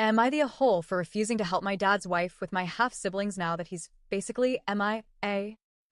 Am I the a-hole for refusing to help my dad's wife with my half-siblings now that he's basically MIA?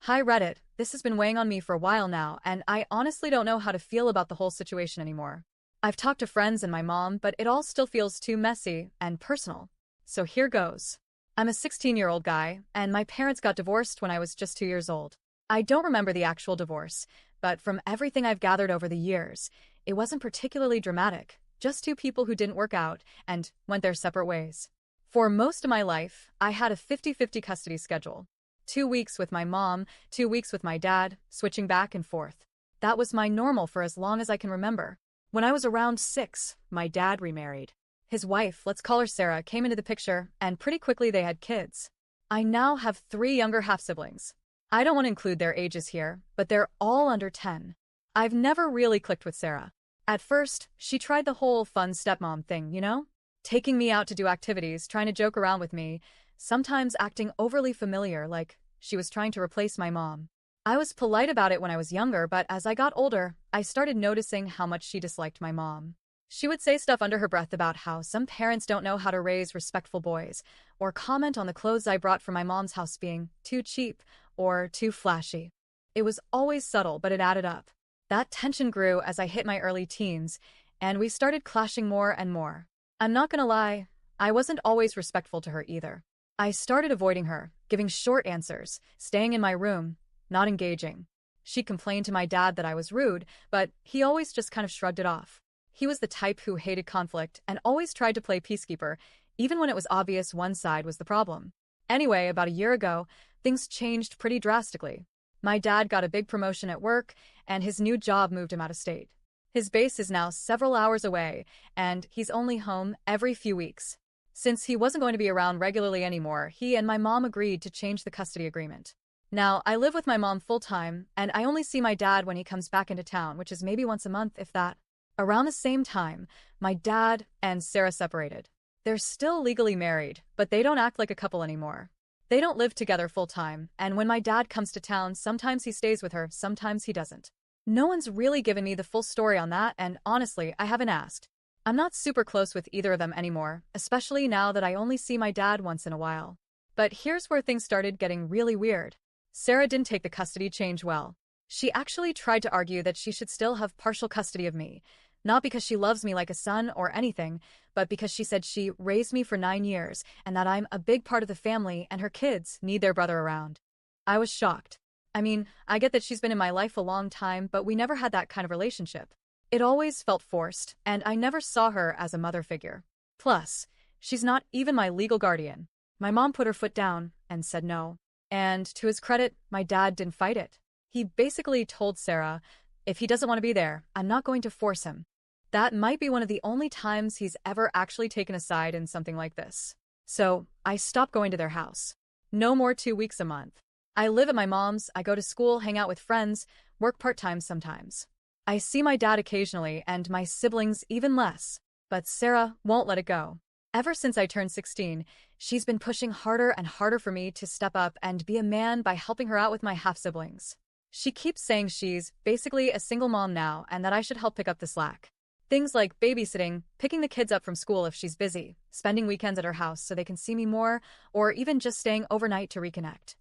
Hi Reddit, this has been weighing on me for a while now, and I honestly don't know how to feel about the whole situation anymore. I've talked to friends and my mom, but it all still feels too messy and personal. So here goes. I'm a 16-year-old guy, and my parents got divorced when I was just 2 years old. I don't remember the actual divorce, but from everything I've gathered over the years, it wasn't particularly dramatic. Just two people who didn't work out and went their separate ways. For most of my life, I had a 50-50 custody schedule. 2 weeks with my mom, 2 weeks with my dad, switching back and forth. That was my normal for as long as I can remember. When I was around 6, my dad remarried. His wife, let's call her Sarah, came into the picture, and pretty quickly they had kids. I now have 3 younger half-siblings. I don't want to include their ages here, but they're all under 10. I've never really clicked with Sarah. At first, she tried the whole fun stepmom thing, you know? Taking me out to do activities, trying to joke around with me, sometimes acting overly familiar like she was trying to replace my mom. I was polite about it when I was younger, but as I got older, I started noticing how much she disliked my mom. She would say stuff under her breath about how some parents don't know how to raise respectful boys, or comment on the clothes I brought from my mom's house being too cheap or too flashy. It was always subtle, but it added up. That tension grew as I hit my early teens, and we started clashing more and more. I'm not gonna lie, I wasn't always respectful to her either. I started avoiding her, giving short answers, staying in my room, not engaging. She complained to my dad that I was rude, but he always just kind of shrugged it off. He was the type who hated conflict and always tried to play peacekeeper, even when it was obvious one side was the problem. Anyway, about a year ago, things changed pretty drastically. My dad got a big promotion at work, and his new job moved him out of state. His base is now several hours away, and he's only home every few weeks. Since he wasn't going to be around regularly anymore, he and my mom agreed to change the custody agreement. Now, I live with my mom full-time, and I only see my dad when he comes back into town, which is maybe once a month, if that. Around the same time, my dad and Sarah separated. They're still legally married, but they don't act like a couple anymore. They don't live together full-time, and when my dad comes to town, sometimes he stays with her, sometimes he doesn't. No one's really given me the full story on that, and honestly, I haven't asked. I'm not super close with either of them anymore, especially now that I only see my dad once in a while. But here's where things started getting really weird. Sarah didn't take the custody change well. She actually tried to argue that she should still have partial custody of me, not because she loves me like a son or anything, but because she said she raised me for 9 years and that I'm a big part of the family and her kids need their brother around. I was shocked. I mean, I get that she's been in my life a long time, but we never had that kind of relationship. It always felt forced, and I never saw her as a mother figure. Plus, she's not even my legal guardian. My mom put her foot down and said no. And to his credit, my dad didn't fight it. He basically told Sarah, if he doesn't want to be there, I'm not going to force him. That might be one of the only times he's ever actually taken a side in something like this. So, I stopped going to their house. No more 2 weeks a month. I live at my mom's, I go to school, hang out with friends, work part-time sometimes. I see my dad occasionally and my siblings even less. But Sarah won't let it go. Ever since I turned 16, she's been pushing harder and harder for me to step up and be a man by helping her out with my half-siblings. She keeps saying she's basically a single mom now and that I should help pick up the slack. Things like babysitting, picking the kids up from school if she's busy, spending weekends at her house so they can see me more, or even just staying overnight to reconnect.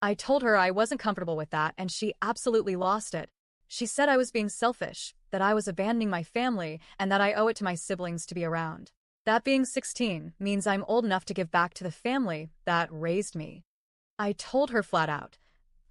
I told her I wasn't comfortable with that, and she absolutely lost it. She said I was being selfish, that I was abandoning my family, and that I owe it to my siblings to be around. That being 16 means I'm old enough to give back to the family that raised me. I told her flat out,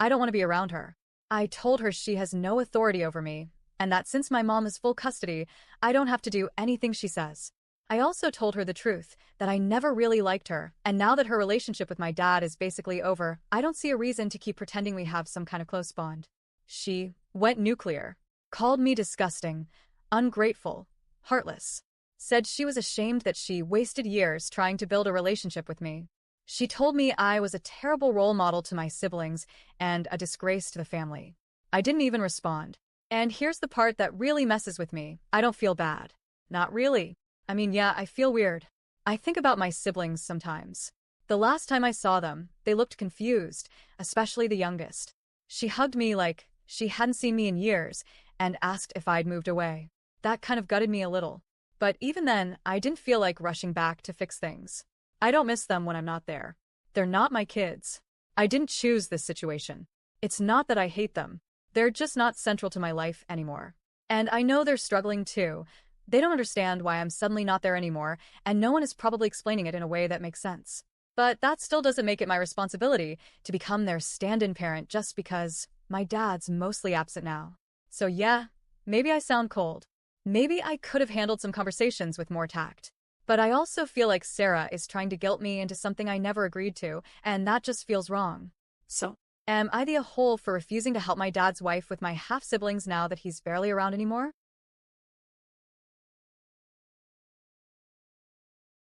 I don't want to be around her. I told her she has no authority over me, and that since my mom is full custody, I don't have to do anything she says. I also told her the truth, that I never really liked her, and now that her relationship with my dad is basically over, I don't see a reason to keep pretending we have some kind of close bond. She went nuclear, called me disgusting, ungrateful, heartless, said she was ashamed that she wasted years trying to build a relationship with me. She told me I was a terrible role model to my siblings and a disgrace to the family. I didn't even respond. And here's the part that really messes with me. I don't feel bad. Not really. I mean, yeah, I feel weird. I think about my siblings sometimes. The last time I saw them, they looked confused, especially the youngest. She hugged me like she hadn't seen me in years and asked if I'd moved away. That kind of gutted me a little. But even then, I didn't feel like rushing back to fix things. I don't miss them when I'm not there. They're not my kids. I didn't choose this situation. It's not that I hate them. They're just not central to my life anymore. And I know they're struggling too. They don't understand why I'm suddenly not there anymore, and no one is probably explaining it in a way that makes sense. But that still doesn't make it my responsibility to become their stand-in parent just because my dad's mostly absent now. So yeah, maybe I sound cold. Maybe I could have handled some conversations with more tact. But I also feel like Sarah is trying to guilt me into something I never agreed to, and that just feels wrong. So, am I the a-hole for refusing to help my dad's wife with my half-siblings now that he's barely around anymore?